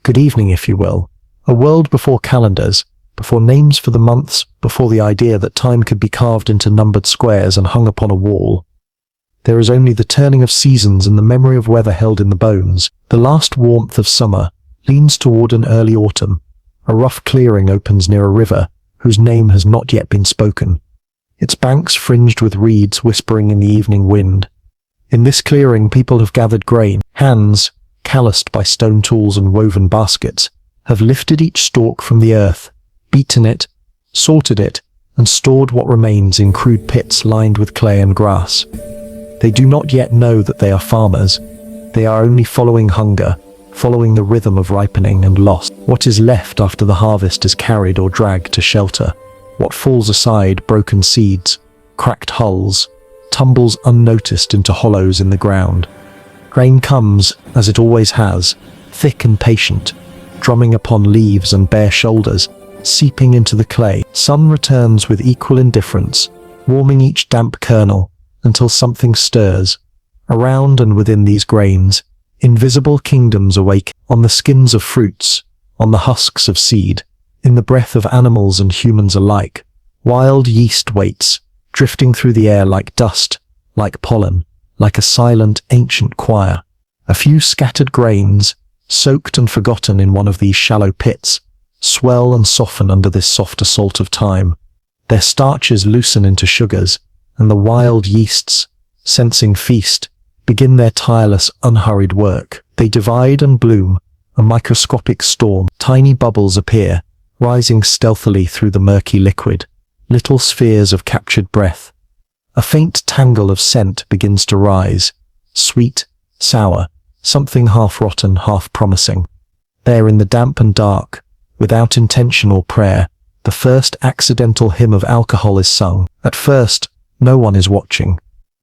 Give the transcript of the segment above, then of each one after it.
Good evening, if you will. A world before calendars, before names for the months, before the idea that time could be carved into numbered squares and hung upon a wall. There is only the turning of seasons and the memory of weather held in the bones. The last warmth of summer leans toward an early autumn. A rough clearing opens near a river, whose name has not yet been spoken. Its banks fringed with reeds whispering in the evening wind. In this clearing people have gathered grain. Hands, calloused by stone tools and woven baskets, have lifted each stalk from the earth, beaten it, sorted it, and stored what remains in crude pits lined with clay and grass. They do not yet know that they are farmers. They are only following hunger, following the rhythm of ripening and loss. What is left after the harvest is carried or dragged to shelter. What falls aside, broken seeds, cracked hulls, tumbles unnoticed into hollows in the ground. Grain comes, as it always has, thick and patient, drumming upon leaves and bare shoulders, seeping into the clay. Sun returns with equal indifference, warming each damp kernel, until something stirs. Around and within these grains, invisible kingdoms awake, on the skins of fruits, on the husks of seed, in the breath of animals and humans alike. Wild yeast waits, drifting through the air like dust, like pollen, like a silent, ancient choir. A few scattered grains, soaked and forgotten in one of these shallow pits, swell and soften under this soft assault of time. Their starches loosen into sugars, and the wild yeasts, sensing feast, begin their tireless, unhurried work. They divide and bloom, a microscopic storm. Tiny bubbles appear, rising stealthily through the murky liquid, little spheres of captured breath. A faint tangle of scent begins to rise, sweet, sour, something half-rotten, half-promising. There in the damp and dark, without intention or prayer, the first accidental hymn of alcohol is sung. At first, no one is watching.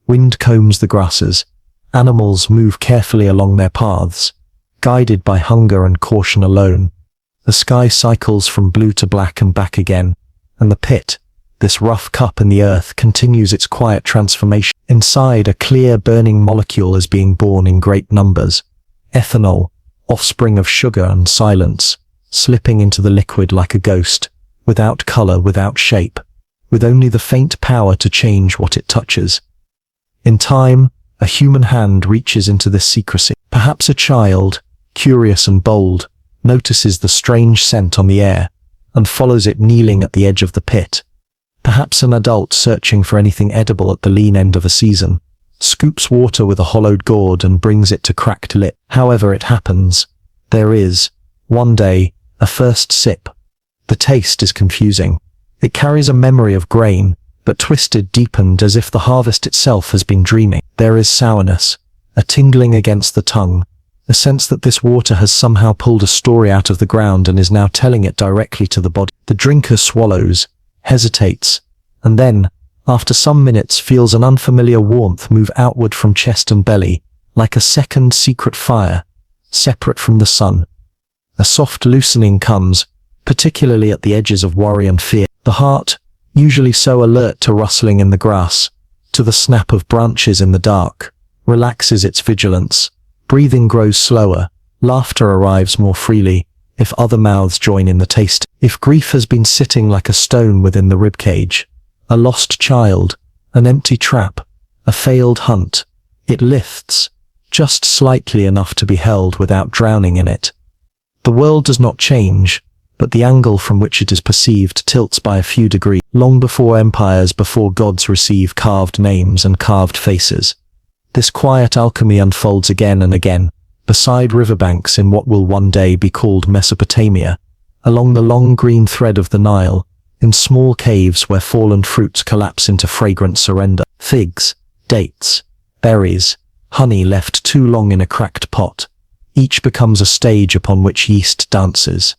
Wind combs the grasses. Animals move carefully along their paths, guided by hunger and caution alone. The sky cycles from blue to black and back again, and the pit, this rough cup in the earth, continues its quiet transformation. Inside, a clear, burning molecule is being born in great numbers. Ethanol, offspring of sugar and silence, slipping into the liquid like a ghost, without color, without shape, with only the faint power to change what it touches. In time, a human hand reaches into this secrecy. Perhaps a child, curious and bold, notices the strange scent on the air, and follows it kneeling at the edge of the pit. Perhaps an adult searching for anything edible at the lean end of a season, scoops water with a hollowed gourd and brings it to cracked lip. However it happens, there is, one day, a first sip. The taste is confusing. It carries a memory of grain, but twisted, deepened, as if the harvest itself has been dreaming. There is sourness, a tingling against the tongue, a sense that this water has somehow pulled a story out of the ground and is now telling it directly to the body. The drinker swallows, hesitates, and then, after some minutes, feels an unfamiliar warmth move outward from chest and belly, like a second secret fire, separate from the sun. A soft loosening comes, particularly at the edges of worry and fear. The heart, usually so alert to rustling in the grass, to the snap of branches in the dark, relaxes its vigilance. Breathing grows slower, laughter arrives more freely, if other mouths join in the taste. If grief has been sitting like a stone within the ribcage, a lost child, an empty trap, a failed hunt, it lifts, just slightly enough to be held without drowning in it. The world does not change, but the angle from which it is perceived tilts by a few degrees. Long before empires, before gods receive carved names and carved faces, this quiet alchemy unfolds again and again, beside riverbanks in what will one day be called Mesopotamia, along the long green thread of the Nile, in small caves where fallen fruits collapse into fragrant surrender. Figs, dates, berries, honey left too long in a cracked pot, each becomes a stage upon which yeast dances.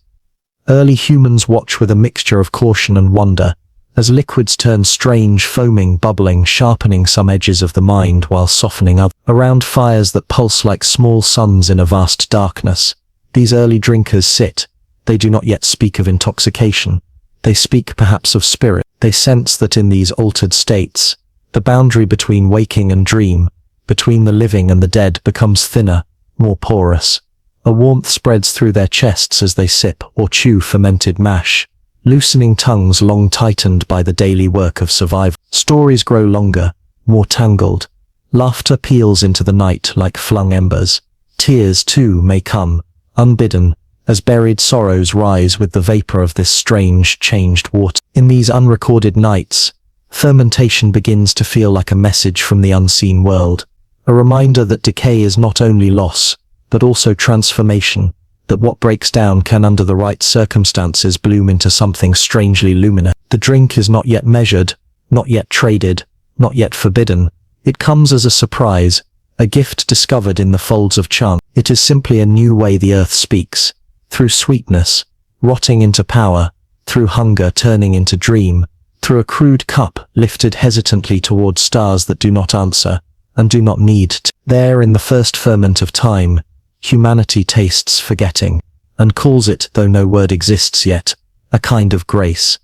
Early humans watch with a mixture of caution and wonder, as liquids turn strange, foaming, bubbling, sharpening some edges of the mind while softening others. Around fires that pulse like small suns in a vast darkness, these early drinkers sit. They do not yet speak of intoxication. They speak perhaps of spirit. They sense that in these altered states, the boundary between waking and dream, between the living and the dead, becomes thinner, more porous. A warmth spreads through their chests as they sip or chew fermented mash, loosening tongues long tightened by the daily work of survival. Stories grow longer, more tangled. Laughter peals into the night like flung embers. Tears, too, may come, unbidden, as buried sorrows rise with the vapor of this strange, changed water. In these unrecorded nights, fermentation begins to feel like a message from the unseen world, a reminder that decay is not only loss, but also transformation, that what breaks down can under the right circumstances bloom into something strangely luminous. The drink is not yet measured, not yet traded, not yet forbidden. It comes as a surprise, a gift discovered in the folds of chance. It is simply a new way the earth speaks, through sweetness, rotting into power, through hunger turning into dream, through a crude cup lifted hesitantly toward stars that do not answer, and do not need to. There in the first ferment of time, humanity tastes forgetting, and calls it, though no word exists yet, a kind of grace.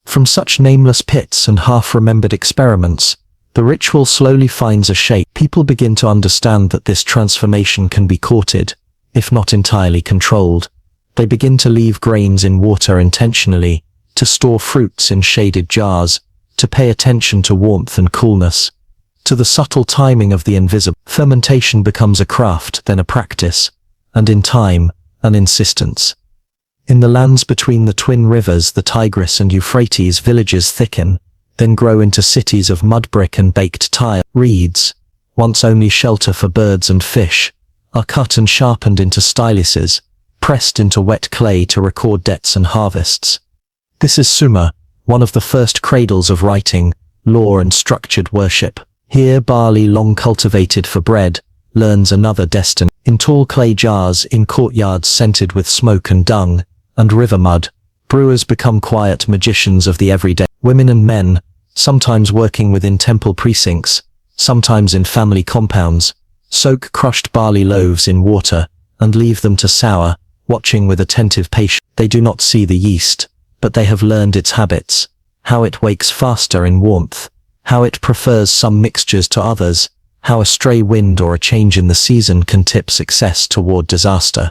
From such nameless pits and half-remembered experiments, the ritual slowly finds a shape. People begin to understand that this transformation can be courted, if not entirely controlled. They begin to leave grains in water intentionally, to store fruits in shaded jars, to pay attention to warmth and coolness, to the subtle timing of the invisible. Fermentation becomes a craft, then a practice, and in time, an insistence. In the lands between the twin rivers, the Tigris and Euphrates, villages thicken, then grow into cities of mud brick and baked tile. Reeds, once only shelter for birds and fish, are cut and sharpened into styluses, pressed into wet clay to record debts and harvests. This is Sumer, one of the first cradles of writing, law and structured worship. Here barley long cultivated for bread, learns another destiny. In tall clay jars, in courtyards scented with smoke and dung, and river mud, brewers become quiet magicians of the everyday. Women and men, sometimes working within temple precincts, sometimes in family compounds, soak crushed barley loaves in water, and leave them to sour, watching with attentive patience. They do not see the yeast, but they have learned its habits, how it wakes faster in warmth, how it prefers some mixtures to others, how a stray wind or a change in the season can tip success toward disaster.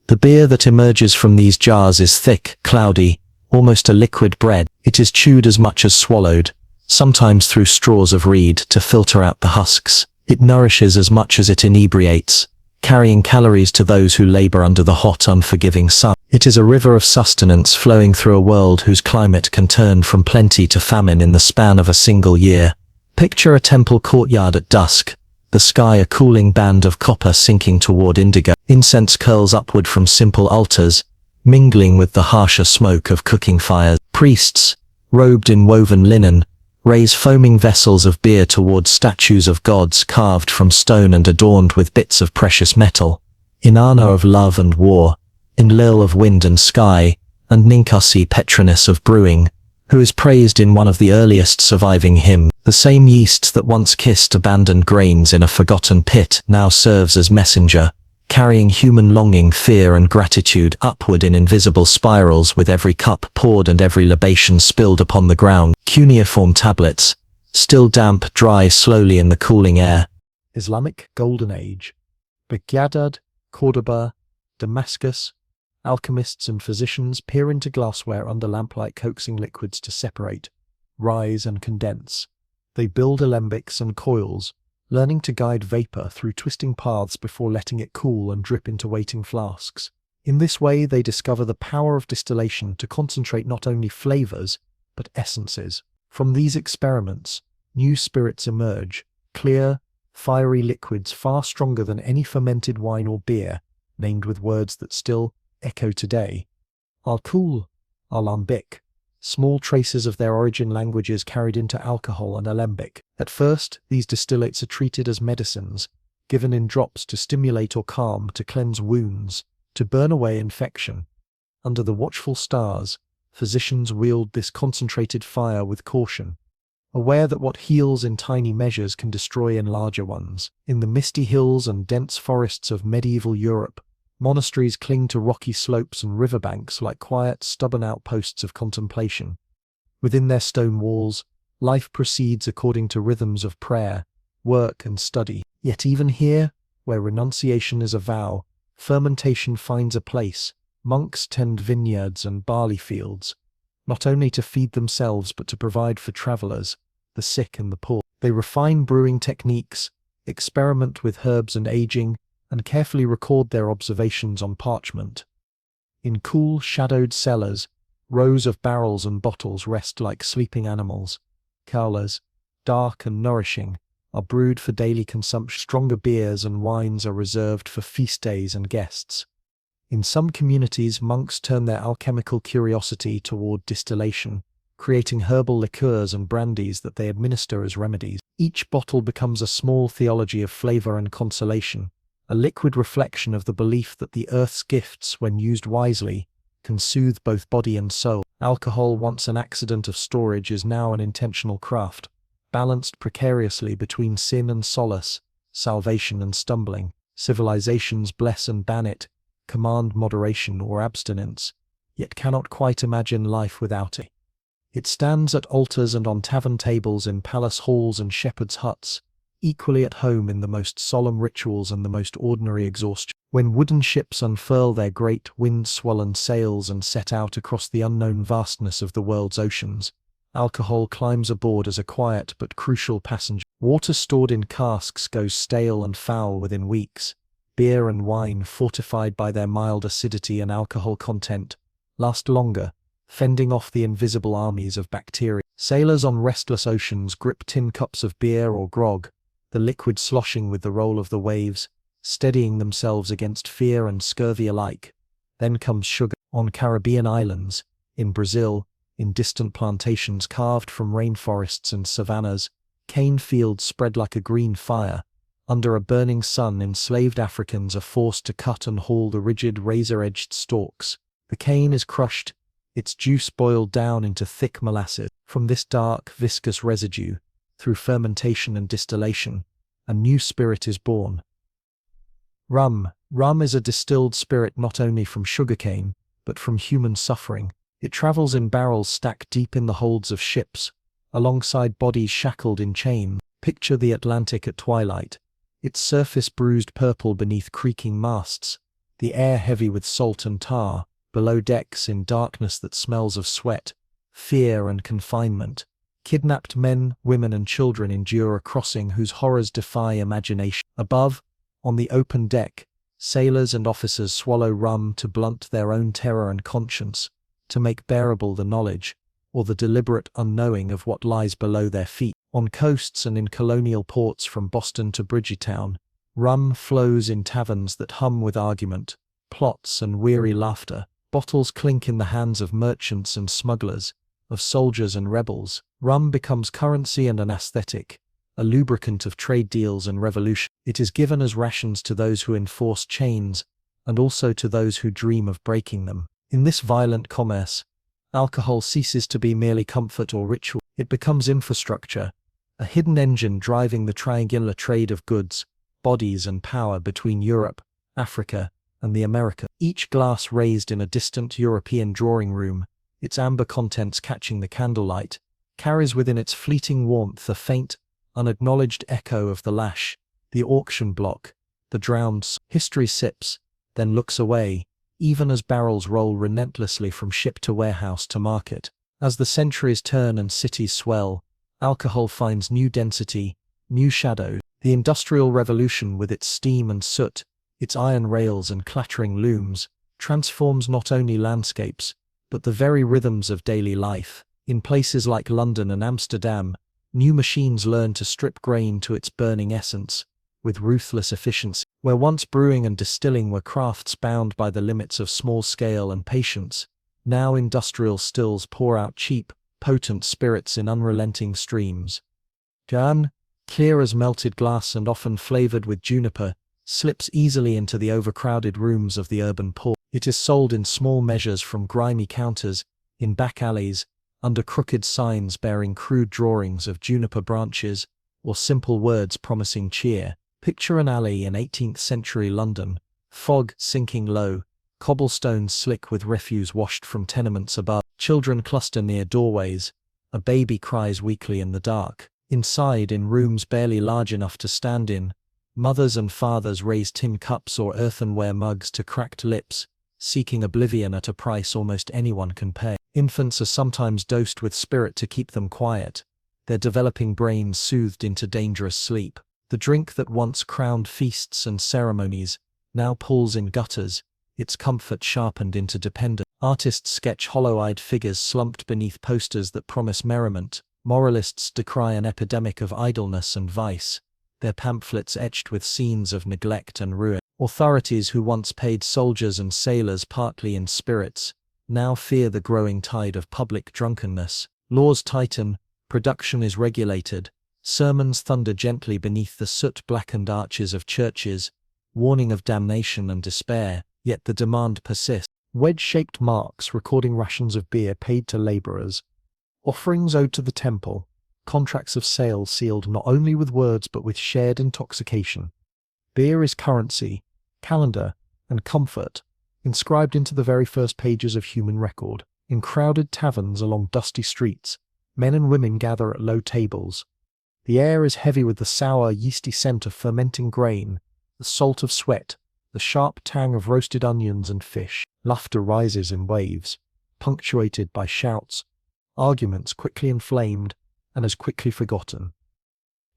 The beer that emerges from these jars is thick, cloudy, almost a liquid bread. It is chewed as much as swallowed, sometimes through straws of reed to filter out the husks. It nourishes as much as it inebriates, carrying calories to those who labor under the hot, unforgiving sun. It is a river of sustenance flowing through a world whose climate can turn from plenty to famine in the span of a single year. Picture a temple courtyard at dusk, the sky a cooling band of copper sinking toward indigo. Incense curls upward from simple altars, mingling with the harsher smoke of cooking fires. Priests, robed in woven linen, raise foaming vessels of beer toward statues of gods carved from stone and adorned with bits of precious metal. In honor of love and war, Enlil of wind and sky, and Ninkasi, patroness of brewing, who is praised in one of the earliest surviving hymns. The same yeast that once kissed abandoned grains in a forgotten pit now serves as messenger, carrying human longing, fear and gratitude upward in invisible spirals with every cup poured and every libation spilled upon the ground. Cuneiform tablets, still damp, dry slowly in the cooling air. Islamic Golden Age. Baghdad, Cordoba, Damascus. Alchemists and physicians peer into glassware under lamplight, coaxing liquids to separate, rise and condense. They build alembics and coils, learning to guide vapor through twisting paths before letting it cool and drip into waiting flasks. In this way, they discover the power of distillation to concentrate not only flavors, but essences. From these experiments, new spirits emerge, clear, fiery liquids far stronger than any fermented wine or beer, named with words that still echo today. Alcohol, alembic, small traces of their origin languages carried into alcohol and alembic. At first, these distillates are treated as medicines, given in drops to stimulate or calm, to cleanse wounds, to burn away infection. Under the watchful stars, physicians wield this concentrated fire with caution, aware that what heals in tiny measures can destroy in larger ones. In the misty hills and dense forests of medieval Europe, monasteries cling to rocky slopes and riverbanks like quiet, stubborn outposts of contemplation. Within their stone walls, life proceeds according to rhythms of prayer, work and study. Yet even here, where renunciation is a vow, Fermentation finds a place. Monks tend vineyards and barley fields, not only to feed themselves but to provide for travelers, the sick and the poor. They refine brewing techniques, experiment with herbs and aging, and carefully record their observations on parchment. In cool, shadowed cellars, rows of barrels and bottles rest like sleeping animals. Cellars, dark and nourishing, are brewed for daily consumption. Stronger beers and wines are reserved for feast days and guests. In some communities, monks turn their alchemical curiosity toward distillation, creating herbal liqueurs and brandies that they administer as remedies. Each bottle becomes a small theology of flavor and consolation, a liquid reflection of the belief that the earth's gifts, when used wisely, can soothe both body and soul. Alcohol, once an accident of storage, is now an intentional craft, balanced precariously between sin and solace, salvation and stumbling. Civilizations bless and ban it, command moderation or abstinence, yet cannot quite imagine life without it. It stands at altars and on tavern tables in palace halls and shepherds' huts, equally at home in the most solemn rituals and the most ordinary exhaustion. When wooden ships unfurl their great wind-swollen sails and set out across the unknown vastness of the world's oceans, alcohol climbs aboard as a quiet but crucial passenger. Water stored in casks goes stale and foul within weeks. Beer and wine, fortified by their mild acidity and alcohol content, last longer, fending off the invisible armies of bacteria. Sailors on restless oceans grip tin cups of beer or grog, the liquid sloshing with the roll of the waves, steadying themselves against fear and scurvy alike. Then comes sugar. On Caribbean islands, in Brazil, in distant plantations carved from rainforests and savannas, cane fields spread like a green fire. Under a burning sun, enslaved Africans are forced to cut and haul the rigid razor-edged stalks. The cane is crushed, its juice boiled down into thick molasses. From this dark, viscous residue, through fermentation and distillation, a new spirit is born. Rum. Rum is a distilled spirit not only from sugarcane, but from human suffering. It travels in barrels stacked deep in the holds of ships, alongside bodies shackled in chains. Picture the Atlantic at twilight, its surface bruised purple beneath creaking masts, the air heavy with salt and tar, below decks in darkness that smells of sweat, fear and confinement. Kidnapped men, women and children endure a crossing whose horrors defy imagination. Above, on the open deck, sailors and officers swallow rum to blunt their own terror and conscience, to make bearable the knowledge, or the deliberate unknowing of what lies below their feet. On coasts and in colonial ports from Boston to Bridgetown, rum flows in taverns that hum with argument, plots and weary laughter. Bottles clink in the hands of merchants and smugglers, of soldiers and rebels. Rum becomes currency and an aesthetic, a lubricant of trade deals and revolution. It is given as rations to those who enforce chains, and also to those who dream of breaking them. In this violent commerce, alcohol ceases to be merely comfort or ritual. It becomes infrastructure, a hidden engine driving the triangular trade of goods, bodies and power between Europe, Africa, and the Americas. Each glass raised in a distant European drawing room, its amber contents catching the candlelight, carries within its fleeting warmth a faint, unacknowledged echo of the lash, the auction block, the drowned. History sips, then looks away, even as barrels roll relentlessly from ship to warehouse to market. As the centuries turn and cities swell, alcohol finds new density, new shadows. The Industrial Revolution, with its steam and soot, its iron rails and clattering looms, transforms not only landscapes, but the very rhythms of daily life. In places like London and Amsterdam, new machines learn to strip grain to its burning essence, with ruthless efficiency. Where once brewing and distilling were crafts bound by the limits of small scale and patience, now industrial stills pour out cheap, potent spirits in unrelenting streams. Jan, clear as melted glass and often flavored with juniper, slips easily into the overcrowded rooms of the urban port. It is sold in small measures from grimy counters, in back alleys, under crooked signs bearing crude drawings of juniper branches, or simple words promising cheer. Picture an alley in 18th century London, fog sinking low, cobblestones slick with refuse washed from tenements above. Children cluster near doorways, a baby cries weakly in the dark. Inside, in rooms barely large enough to stand in, Mothers and fathers raise tin cups or earthenware mugs to cracked lips, seeking oblivion at a price almost anyone can pay. Infants are sometimes dosed with spirit to keep them quiet, their developing brains soothed into dangerous sleep. The drink that once crowned feasts and ceremonies now pulls in gutters, its comfort sharpened into dependence. Artists sketch hollow-eyed figures slumped beneath posters that promise merriment. Moralists decry an epidemic of idleness and vice, their pamphlets etched with scenes of neglect and ruin. Authorities who once paid soldiers and sailors partly in spirits now fear the growing tide of public drunkenness. Laws tighten, production is regulated, sermons thunder gently beneath the soot-blackened arches of churches, warning of damnation and despair, yet the demand persists. Wedge-shaped marks recording rations of beer paid to laborers, offerings owed to the temple, contracts of sale sealed not only with words but with shared intoxication. Beer is currency, calendar, and comfort, inscribed into the very first pages of human record. In crowded taverns along dusty streets, men and women gather at low tables. The air is heavy with the sour, yeasty scent of fermenting grain, the salt of sweat, the sharp tang of roasted onions and fish. Laughter rises in waves, punctuated by shouts, arguments quickly inflamed and as quickly forgotten.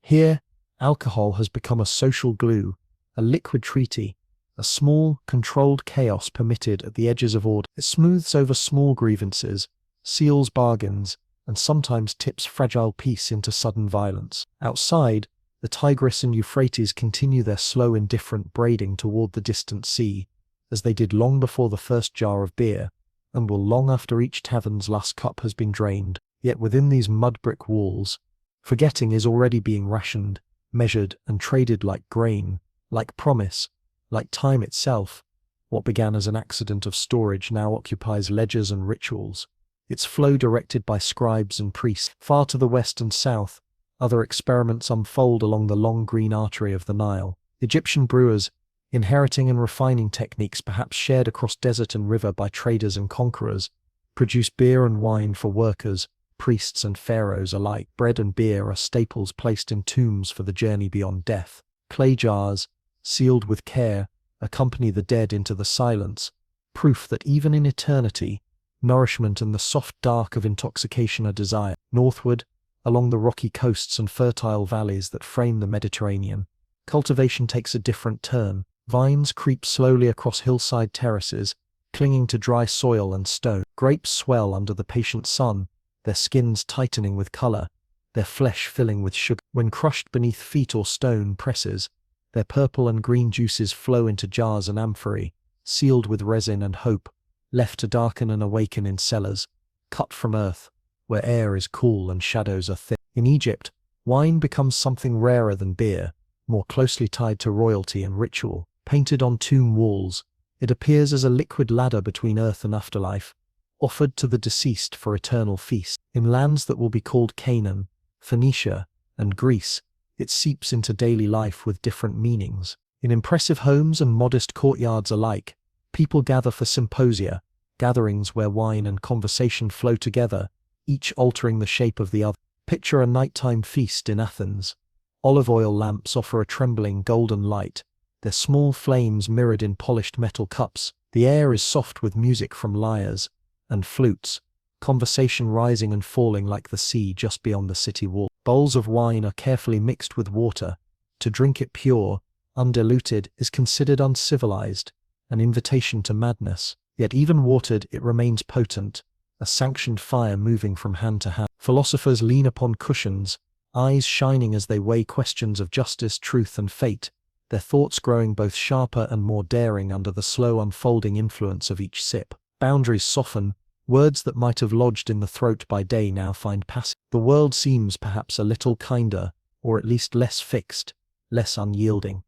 Here, alcohol has become a social glue, a liquid treaty, a small, controlled chaos permitted at the edges of order. It smooths over small grievances, seals bargains, and sometimes tips fragile peace into sudden violence. Outside, the Tigris and Euphrates continue their slow, indifferent braiding toward the distant sea, as they did long before the first jar of beer, and will long after each tavern's last cup has been drained. Yet within these mud-brick walls, forgetting is already being rationed, measured, and traded like grain, like promise, like time itself. What began as an accident of storage now occupies ledgers and rituals, its flow directed by scribes and priests. Far to the west and south, other experiments unfold along the long green artery of the Nile. Egyptian brewers, inheriting and refining techniques perhaps shared across desert and river by traders and conquerors, produce beer and wine for workers, priests and pharaohs alike. Bread and beer are staples placed in tombs for the journey beyond death. Clay jars, sealed with care, accompany the dead into the silence, proof that even in eternity, nourishment and the soft dark of intoxication are desired. Northward, along the rocky coasts and fertile valleys that frame the Mediterranean, cultivation takes a different turn. Vines creep slowly across hillside terraces, clinging to dry soil and stone. Grapes swell under the patient sun, their skins tightening with color, their flesh filling with sugar. When crushed beneath feet or stone presses, their purple and green juices flow into jars and amphorae, sealed with resin and hope, left to darken and awaken in cellars, cut from earth, where air is cool and shadows are thick. In Egypt, wine becomes something rarer than beer, more closely tied to royalty and ritual. Painted on tomb walls, it appears as a liquid ladder between earth and afterlife, offered to the deceased for eternal feast. In lands that will be called Canaan, Phoenicia, and Greece, it seeps into daily life with different meanings. In impressive homes and modest courtyards alike, people gather for symposia, gatherings where wine and conversation flow together, each altering the shape of the other. Picture a nighttime feast in Athens. Olive oil lamps offer a trembling golden light, their small flames mirrored in polished metal cups. The air is soft with music from lyres and flutes, conversation rising and falling like the sea just beyond the city wall. Bowls of wine are carefully mixed with water. To drink it pure, undiluted, is considered uncivilized, an invitation to madness. Yet even watered, it remains potent, a sanctioned fire moving from hand to hand. Philosophers lean upon cushions, eyes shining as they weigh questions of justice, truth, and fate, their thoughts growing both sharper and more daring under the slow unfolding influence of each sip. Boundaries soften, words that might have lodged in the throat by day now find passage. The world seems perhaps a little kinder, or at least less fixed, less unyielding.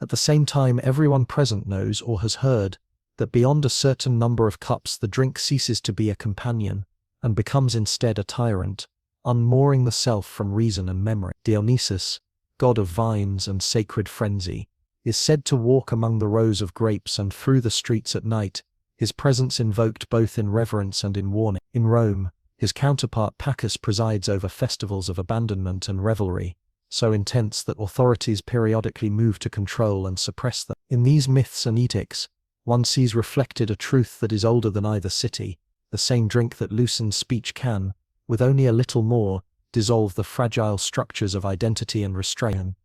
At the same time, everyone present knows or has heard that beyond a certain number of cups the drink ceases to be a companion, and becomes instead a tyrant, unmooring the self from reason and memory. Dionysus, god of vines and sacred frenzy, is said to walk among the rows of grapes and through the streets at night, his presence invoked both in reverence and in warning. In Rome, his counterpart Bacchus presides over festivals of abandonment and revelry, so intense that authorities periodically move to control and suppress them. In these myths and edicts, one sees reflected a truth that is older than either city. The same drink that loosens speech can, with only a little more, dissolve the fragile structures of identity and restraint.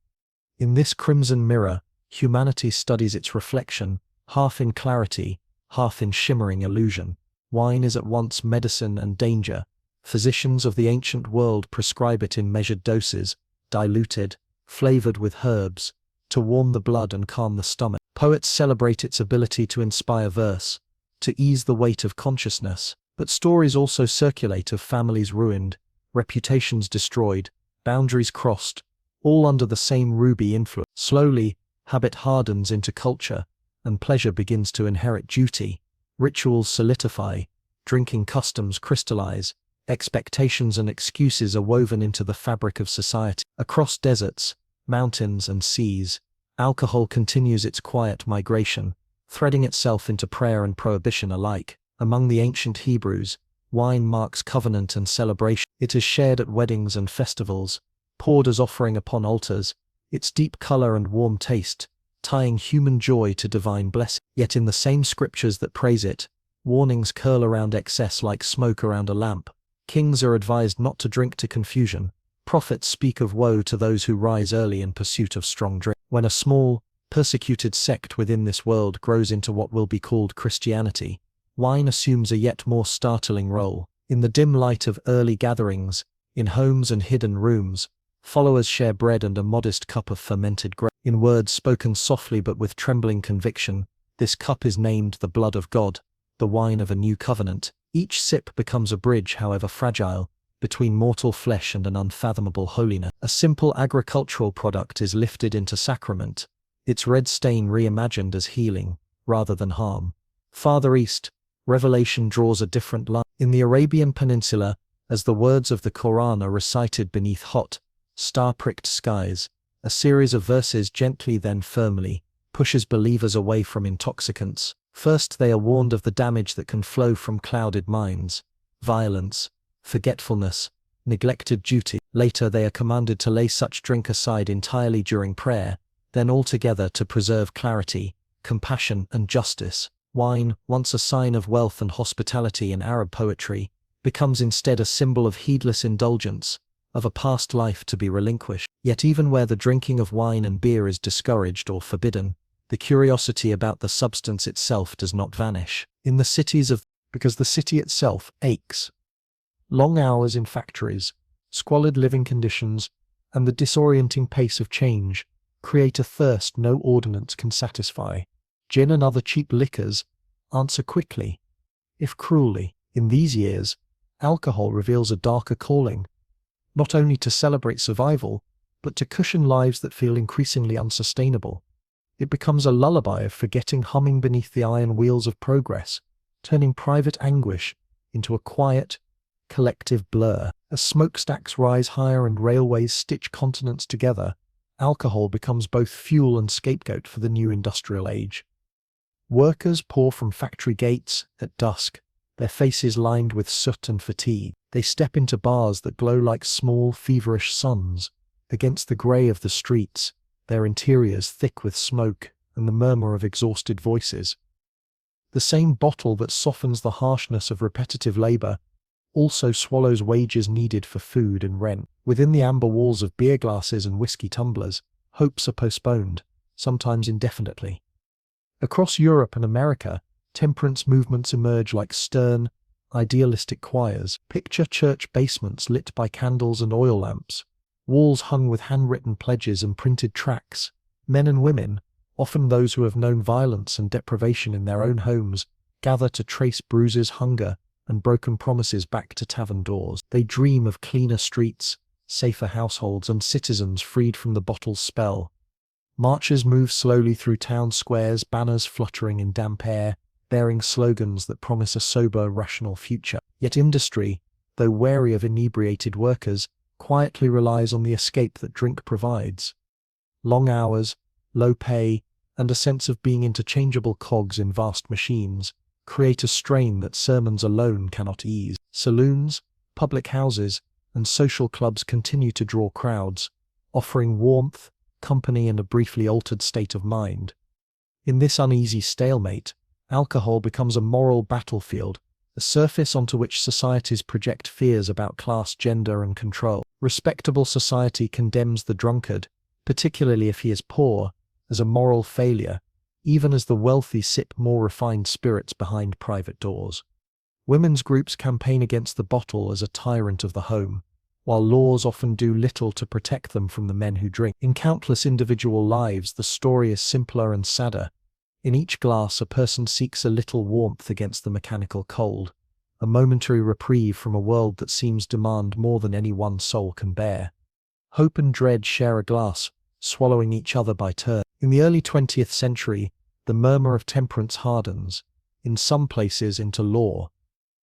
In this crimson mirror, humanity studies its reflection, half in clarity, half in shimmering illusion. Wine is at once medicine and danger. Physicians of the ancient world prescribe it in measured doses, diluted, flavored with herbs, to warm the blood and calm the stomach. Poets celebrate its ability to inspire verse, to ease the weight of consciousness, but stories also circulate of families ruined, reputations destroyed, boundaries crossed, all under the same ruby influence. Slowly, habit hardens into culture, and pleasure begins to inherit duty. Rituals solidify, drinking customs crystallize, expectations and excuses are woven into the fabric of society. Across deserts, mountains and seas, alcohol continues its quiet migration, threading itself into prayer and prohibition alike. Among the ancient Hebrews, wine marks covenant and celebration. It is shared at weddings and festivals, poured as offering upon altars, its deep color and warm taste, tying human joy to divine blessing. Yet in the same scriptures that praise it, warnings curl around excess like smoke around a lamp. Kings are advised not to drink to confusion. Prophets speak of woe to those who rise early in pursuit of strong drink. When a small, persecuted sect within this world grows into what will be called Christianity, wine assumes a yet more startling role. In the dim light of early gatherings, in homes and hidden rooms, followers share bread and a modest cup of fermented grape. In words spoken softly but with trembling conviction, this cup is named the blood of God, the wine of a new covenant. Each sip becomes a bridge, however fragile, between mortal flesh and an unfathomable holiness. A simple agricultural product is lifted into sacrament, its red stain reimagined as healing, rather than harm. Farther east, revelation draws a different line. In the Arabian Peninsula, as the words of the Quran are recited beneath hot, star-pricked skies, a series of verses gently then firmly pushes believers away from intoxicants. First they are warned of the damage that can flow from clouded minds, violence, forgetfulness, neglected duty. Later they are commanded to lay such drink aside entirely during prayer, then altogether to preserve clarity, compassion and justice. Wine, once a sign of wealth and hospitality in Arab poetry, becomes instead a symbol of heedless indulgence, of a past life to be relinquished. Yet even where the drinking of wine and beer is discouraged or forbidden, the curiosity about the substance itself does not vanish. In the cities because the city itself aches. Long hours in factories, squalid living conditions, and the disorienting pace of change create a thirst no ordinance can satisfy. Gin and other cheap liquors answer quickly, if cruelly. In these years, alcohol reveals a darker calling, not only to celebrate survival, but to cushion lives that feel increasingly unsustainable. It becomes a lullaby of forgetting humming beneath the iron wheels of progress, turning private anguish into a quiet, collective blur. As smokestacks rise higher and railways stitch continents together, alcohol becomes both fuel and scapegoat for the new industrial age. Workers pour from factory gates at dusk, their faces lined with soot and fatigue. They step into bars that glow like small, feverish suns against the grey of the streets, their interiors thick with smoke and the murmur of exhausted voices. The same bottle that softens the harshness of repetitive labor also swallows wages needed for food and rent. Within the amber walls of beer glasses and whiskey tumblers, hopes are postponed, sometimes indefinitely. Across Europe and America, temperance movements emerge like stern, idealistic choirs. Picture church basements lit by candles and oil lamps, walls hung with handwritten pledges and printed tracts. Men and women, often those who have known violence and deprivation in their own homes, gather to trace bruises, hunger, and broken promises back to tavern doors. They dream of cleaner streets, safer households, and citizens freed from the bottle's spell. Marches move slowly through town squares, banners fluttering in damp air, bearing slogans that promise a sober, rational future. Yet industry, though wary of inebriated workers, quietly relies on the escape that drink provides. Long hours, low pay, and a sense of being interchangeable cogs in vast machines create a strain that sermons alone cannot ease. Saloons, public houses, and social clubs continue to draw crowds, offering warmth, company, and a briefly altered state of mind. In this uneasy stalemate, alcohol becomes a moral battlefield, a surface onto which societies project fears about class, gender, and control. Respectable society condemns the drunkard, particularly if he is poor, as a moral failure, even as the wealthy sip more refined spirits behind private doors. Women's groups campaign against the bottle as a tyrant of the home, while laws often do little to protect them from the men who drink. In countless individual lives, the story is simpler and sadder. In each glass, a person seeks a little warmth against the mechanical cold, a momentary reprieve from a world that seems to demand more than any one soul can bear. Hope and dread share a glass, swallowing each other by turn. In the early 20th century, the murmur of temperance hardens, in some places into law.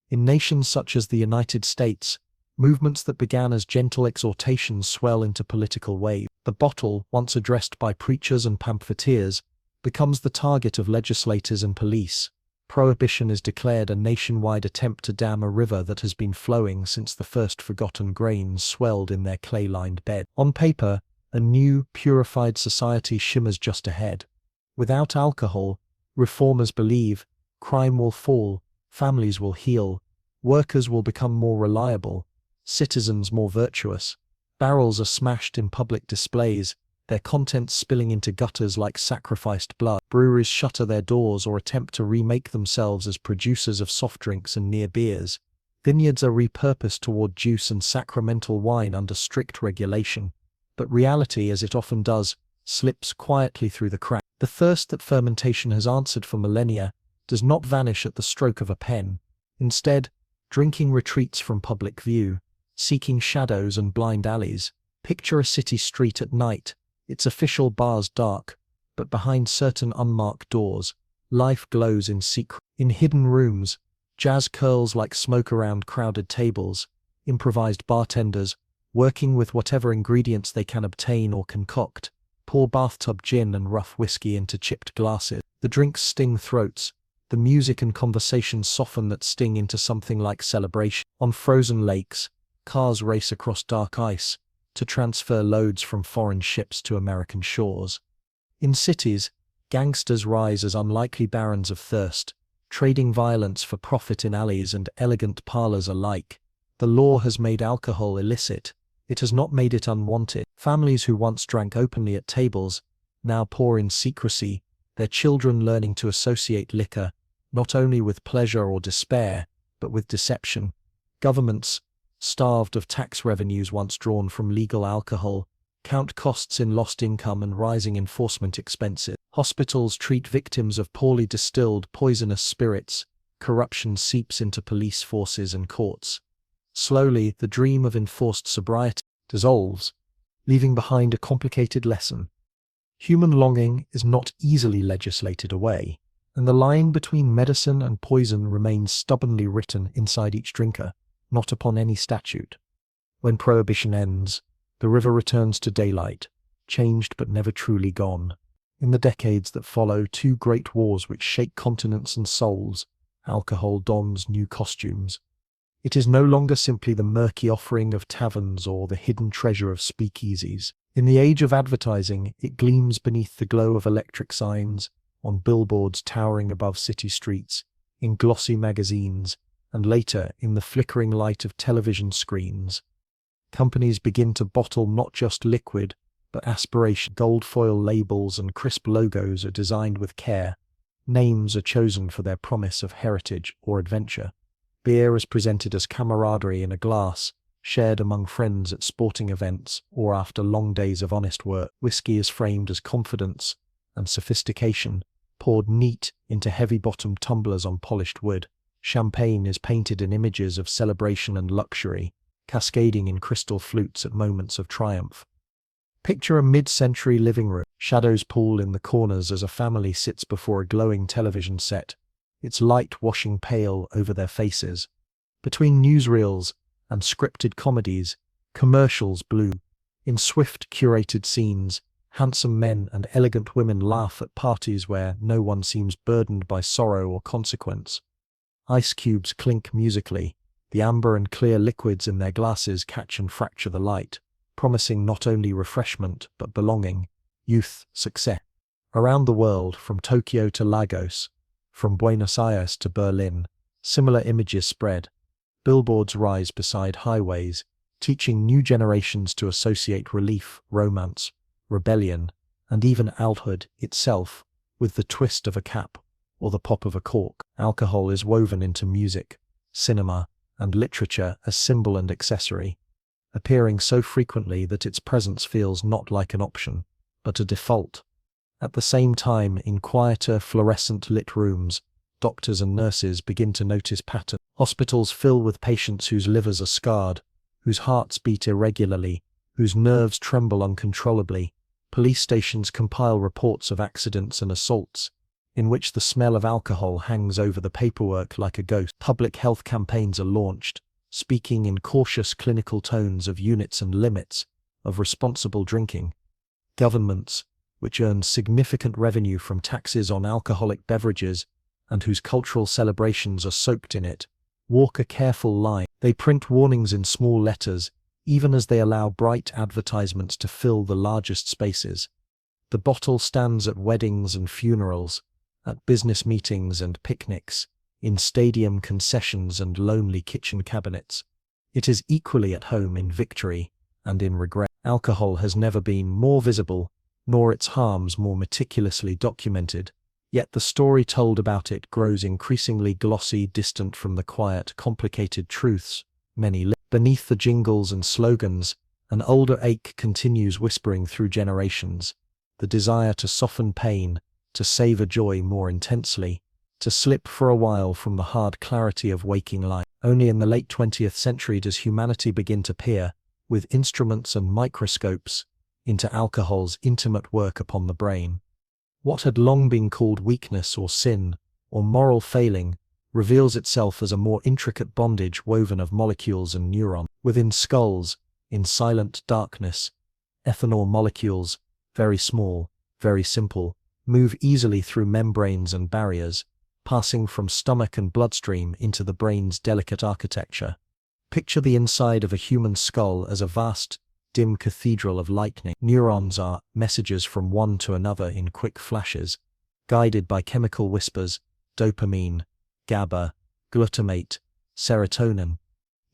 In nations such as the United States, movements that began as gentle exhortations swell into political waves. The bottle, once addressed by preachers and pamphleteers, becomes the target of legislators and police. Prohibition is declared a nationwide attempt to dam a river that has been flowing since the first forgotten grains swelled in their clay-lined bed. On paper, a new, purified society shimmers just ahead. Without alcohol, reformers believe, crime will fall, families will heal, workers will become more reliable, citizens more virtuous. Barrels are smashed in public displays, their contents spilling into gutters like sacrificed blood. Breweries shutter their doors or attempt to remake themselves as producers of soft drinks and near beers. Vineyards are repurposed toward juice and sacramental wine under strict regulation. But reality, as it often does, slips quietly through the cracks. The thirst that fermentation has answered for millennia does not vanish at the stroke of a pen. Instead, drinking retreats from public view, seeking shadows and blind alleys. Picture a city street at night, its official bars dark, but behind certain unmarked doors, life glows in secret. In hidden rooms, jazz curls like smoke around crowded tables, improvised bartenders, working with whatever ingredients they can obtain or concoct, pour bathtub gin and rough whiskey into chipped glasses. The drinks sting throats, the music and conversation soften that sting into something like celebration. On frozen lakes, cars race across dark ice to transfer loads from foreign ships to American shores. In cities, gangsters rise as unlikely barons of thirst, trading violence for profit in alleys and elegant parlors alike. The law has made alcohol illicit. It has not made it unwanted. Families who once drank openly at tables now pour in secrecy, their children learning to associate liquor not only with pleasure or despair, but with deception. Governments, starved of tax revenues once drawn from legal alcohol, count costs in lost income and rising enforcement expenses. Hospitals treat victims of poorly distilled poisonous spirits. Corruption seeps into police forces and courts. Slowly, the dream of enforced sobriety dissolves, leaving behind a complicated lesson. Human longing is not easily legislated away, and the line between medicine and poison remains stubbornly written inside each drinker, not upon any statute. When prohibition ends, the river returns to daylight, changed but never truly gone. In the decades that follow, two great wars which shake continents and souls, alcohol dons new costumes. It is no longer simply the murky offering of taverns or the hidden treasure of speakeasies. In the age of advertising, it gleams beneath the glow of electric signs, on billboards towering above city streets, in glossy magazines, and later in the flickering light of television screens. Companies begin to bottle not just liquid, but aspiration. Gold foil labels and crisp logos are designed with care. Names are chosen for their promise of heritage or adventure. Beer is presented as camaraderie in a glass, shared among friends at sporting events or after long days of honest work. Whiskey is framed as confidence and sophistication, poured neat into heavy-bottomed tumblers on polished wood. Champagne is painted in images of celebration and luxury, cascading in crystal flutes at moments of triumph. Picture a mid-century living room. Shadows pool in the corners as a family sits before a glowing television set, its light washing pale over their faces. Between newsreels and scripted comedies, commercials bloom. In swift, curated scenes, handsome men and elegant women laugh at parties where no one seems burdened by sorrow or consequence. Ice cubes clink musically, the amber and clear liquids in their glasses catch and fracture the light. promising not only refreshment but belonging, youth, success. Around the world, from Tokyo to Lagos, from Buenos Aires to Berlin, similar images spread. Billboards rise beside highways, teaching new generations to associate relief, romance, rebellion, and even adulthood itself with the twist of a cap or the pop of a cork. Alcohol is woven into music, cinema, and literature as symbol and accessory, appearing so frequently that its presence feels not like an option, but a default. At the same time, in quieter, fluorescent-lit rooms, doctors and nurses begin to notice patterns. Hospitals fill with patients whose livers are scarred, whose hearts beat irregularly, whose nerves tremble uncontrollably. Police stations compile reports of accidents and assaults, in which the smell of alcohol hangs over the paperwork like a ghost. Public health campaigns are launched, speaking in cautious clinical tones of units and limits, of responsible drinking. Governments, which earn significant revenue from taxes on alcoholic beverages and whose cultural celebrations are soaked in it, walk a careful line. They print warnings in small letters, even as they allow bright advertisements to fill the largest spaces. The bottle stands at weddings and funerals, at business meetings and picnics, in stadium concessions and lonely kitchen cabinets. It is equally at home in victory and in regret. Alcohol has never been more visible, nor its harms more meticulously documented, yet the story told about it grows increasingly glossy, distant from the quiet, complicated truths many live. Beneath the jingles and slogans, an older ache continues whispering through generations, the desire to soften pain, to savor joy more intensely, to slip for a while from the hard clarity of waking life. Only in the late 20th century does humanity begin to peer, with instruments and microscopes, into alcohol's intimate work upon the brain. What had long been called weakness or sin, or moral failing, reveals itself as a more intricate bondage woven of molecules and neurons. Within skulls, in silent darkness, ethanol molecules, very small, very simple, move easily through membranes and barriers, passing from stomach and bloodstream into the brain's delicate architecture. Picture the inside of a human skull as a vast, dim cathedral of lightning. Neurons are messages from one to another in quick flashes, guided by chemical whispers, dopamine, GABA, glutamate, serotonin.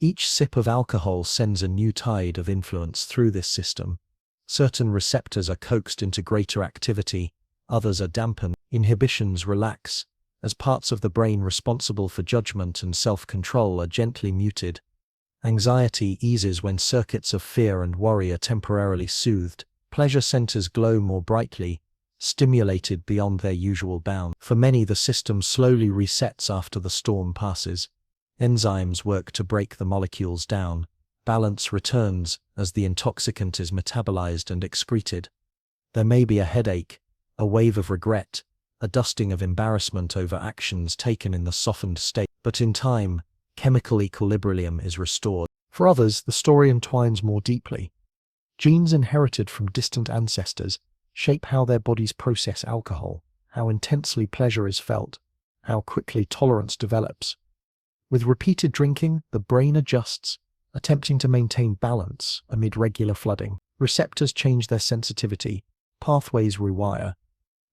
Each sip of alcohol sends a new tide of influence through this system. Certain receptors are coaxed into greater activity, others are dampened. Inhibitions relax, as parts of the brain responsible for judgment and self-control are gently muted. Anxiety eases when circuits of fear and worry are temporarily soothed. Pleasure centers glow more brightly, stimulated beyond their usual bounds. For many, the system slowly resets after the storm passes. Enzymes work to break the molecules down. Balance returns as the intoxicant is metabolized and excreted. There may be a headache, a wave of regret, a dusting of embarrassment over actions taken in the softened state, but in time, chemical equilibrium is restored. For others, the story entwines more deeply. Genes inherited from distant ancestors shape how their bodies process alcohol, how intensely pleasure is felt, how quickly tolerance develops. With repeated drinking, the brain adjusts, attempting to maintain balance amid regular flooding. Receptors change their sensitivity, pathways rewire.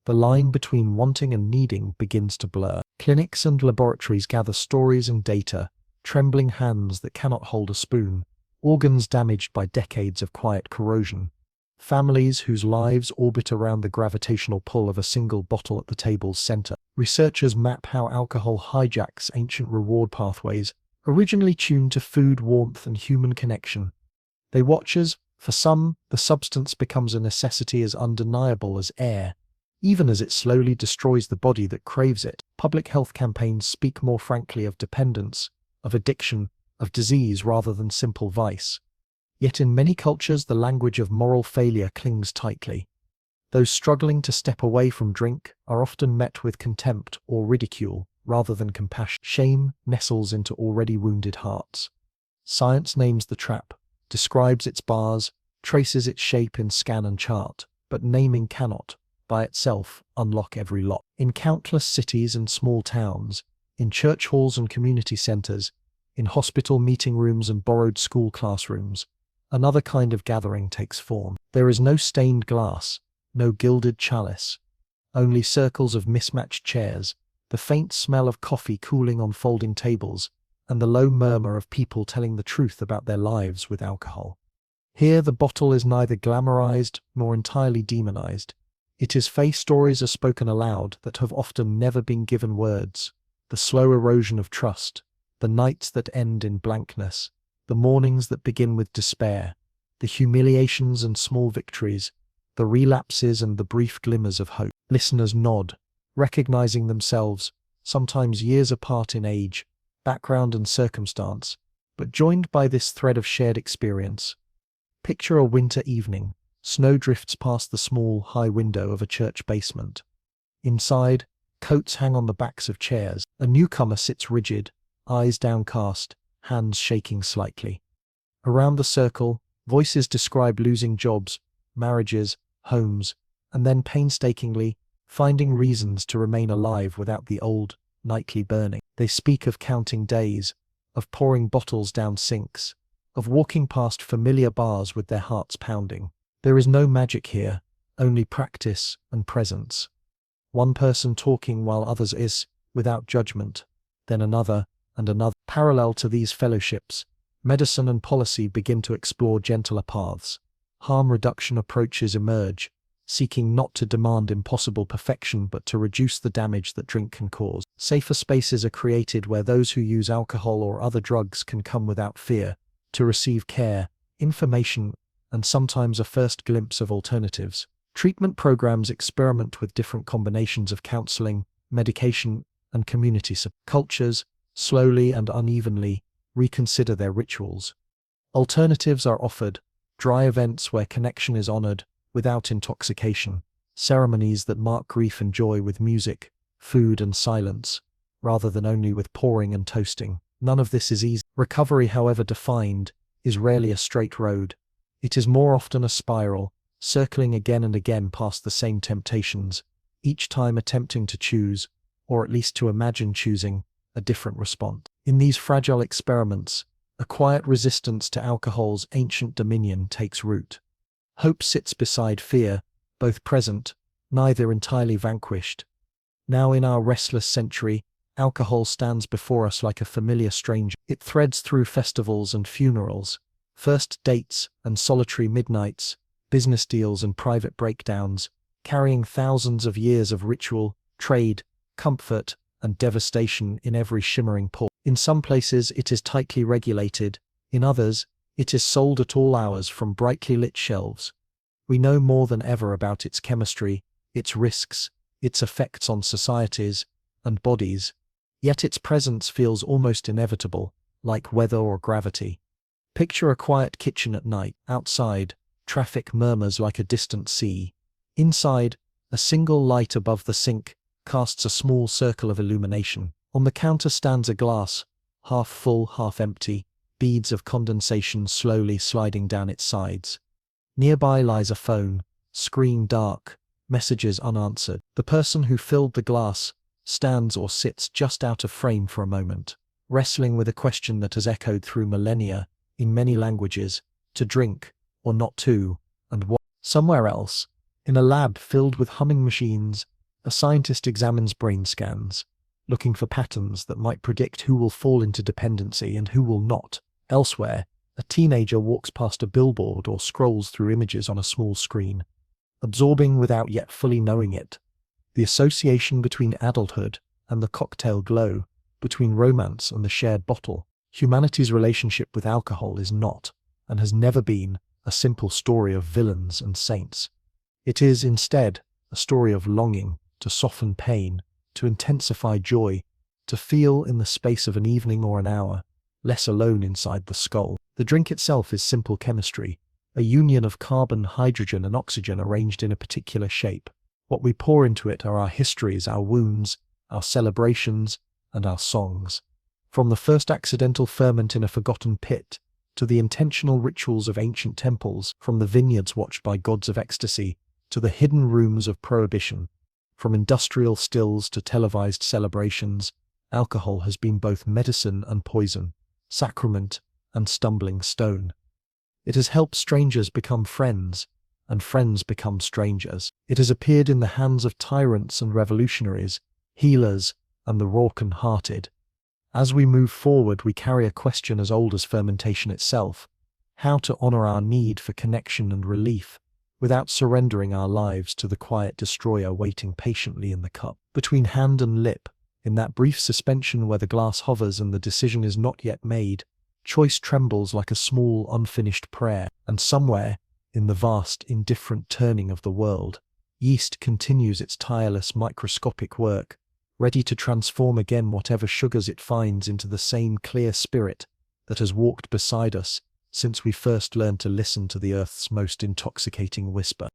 The line between wanting and needing begins to blur. Clinics and laboratories gather stories and data, trembling hands that cannot hold a spoon, organs damaged by decades of quiet corrosion, families whose lives orbit around the gravitational pull of a single bottle at the table's center. Researchers map how alcohol hijacks ancient reward pathways, originally tuned to food, warmth, and human connection. They watch as, for some, the substance becomes a necessity as undeniable as air, even as it slowly destroys the body that craves it. Public health campaigns speak more frankly of dependence, of addiction, of disease rather than simple vice. Yet in many cultures, the language of moral failure clings tightly. Those struggling to step away from drink are often met with contempt or ridicule rather than compassion. Shame nestles into already wounded hearts. Science names the trap, describes its bars, traces its shape in scan and chart, but naming cannot, by itself, unlock every lock. In countless cities and small towns, in church halls and community centers, in hospital meeting rooms and borrowed school classrooms, Another kind of gathering takes form. There is no stained glass, no gilded chalice, only circles of mismatched chairs, the faint smell of coffee cooling on folding tables, and the low murmur of people telling the truth about their lives with alcohol. Here the bottle is neither glamorized nor entirely demonized. Its face stories are spoken aloud that have often never been given words. The slow erosion of trust, the nights that end in blankness, the mornings that begin with despair, the humiliations and small victories, the relapses and the brief glimmers of hope. Listeners nod, recognizing themselves, sometimes years apart in age, background and circumstance, but joined by this thread of shared experience. Picture a winter evening. Snow drifts past the small, high window of a church basement. Inside, coats hang on the backs of chairs. A newcomer sits rigid, eyes downcast, hands shaking slightly. Around the circle, voices describe losing jobs, marriages, homes, and then painstakingly finding reasons to remain alive without the old, nightly burning. They speak of counting days, of pouring bottles down sinks, of walking past familiar bars with their hearts pounding. There is no magic here, only practice and presence. One person talking while others is, without judgment, then another and another. Parallel to these fellowships, medicine and policy begin to explore gentler paths. Harm reduction approaches emerge, seeking not to demand impossible perfection but to reduce the damage that drink can cause. Safer spaces are created where those who use alcohol or other drugs can come without fear, to receive care, information, and sometimes a first glimpse of alternatives. Treatment programs experiment with different combinations of counseling, medication, and community support. Cultures, slowly and unevenly, reconsider their rituals. Alternatives are offered, dry events where connection is honored, without intoxication, ceremonies that mark grief and joy with music, food and silence, rather than only with pouring and toasting. None of this is easy. Recovery, however defined, is rarely a straight road. It is more often a spiral, circling again and again past the same temptations, each time attempting to choose, or at least to imagine choosing, a different response. In these fragile experiments, a quiet resistance to alcohol's ancient dominion takes root. Hope sits beside fear, both present, neither entirely vanquished. Now in our restless century, alcohol stands before us like a familiar stranger. It threads through festivals and funerals, first dates and solitary midnights, business deals and private breakdowns, carrying thousands of years of ritual, trade, comfort, and devastation in every shimmering pore. In some places it is tightly regulated, in others, it is sold at all hours from brightly lit shelves. We know more than ever about its chemistry, its risks, its effects on societies and bodies, yet its presence feels almost inevitable, like weather or gravity. Picture a quiet kitchen at night. Outside, traffic murmurs like a distant sea. Inside, a single light above the sink casts a small circle of illumination. On the counter stands a glass, half full, half empty, beads of condensation slowly sliding down its sides. Nearby lies a phone, screen dark, messages unanswered. The person who filled the glass stands or sits just out of frame for a moment, wrestling with a question that has echoed through millennia, in many languages: to drink, or not to, and what? Somewhere else, in a lab filled with humming machines, a scientist examines brain scans, looking for patterns that might predict who will fall into dependency and who will not. Elsewhere, a teenager walks past a billboard or scrolls through images on a small screen, absorbing without yet fully knowing it. The association between adulthood and the cocktail glow, between romance and the shared bottle. Humanity's relationship with alcohol is not, and has never been, a simple story of villains and saints. It is, instead, a story of longing, to soften pain, to intensify joy, to feel in the space of an evening or an hour, less alone inside the skull. The drink itself is simple chemistry, a union of carbon, hydrogen, and oxygen arranged in a particular shape. What we pour into it are our histories, our wounds, our celebrations, and our songs. From the first accidental ferment in a forgotten pit, to the intentional rituals of ancient temples, from the vineyards watched by gods of ecstasy, to the hidden rooms of prohibition, from industrial stills to televised celebrations, alcohol has been both medicine and poison, sacrament and stumbling stone. It has helped strangers become friends, and friends become strangers. It has appeared in the hands of tyrants and revolutionaries, healers, and the raucous-hearted. As we move forward, we carry a question as old as fermentation itself: how to honor our need for connection and relief, without surrendering our lives to the quiet destroyer waiting patiently in the cup. Between hand and lip, in that brief suspension where the glass hovers and the decision is not yet made, choice trembles like a small, unfinished prayer, and somewhere, in the vast, indifferent turning of the world, yeast continues its tireless microscopic work, ready to transform again whatever sugars it finds into the same clear spirit that has walked beside us since we first learned to listen to the earth's most intoxicating whisper.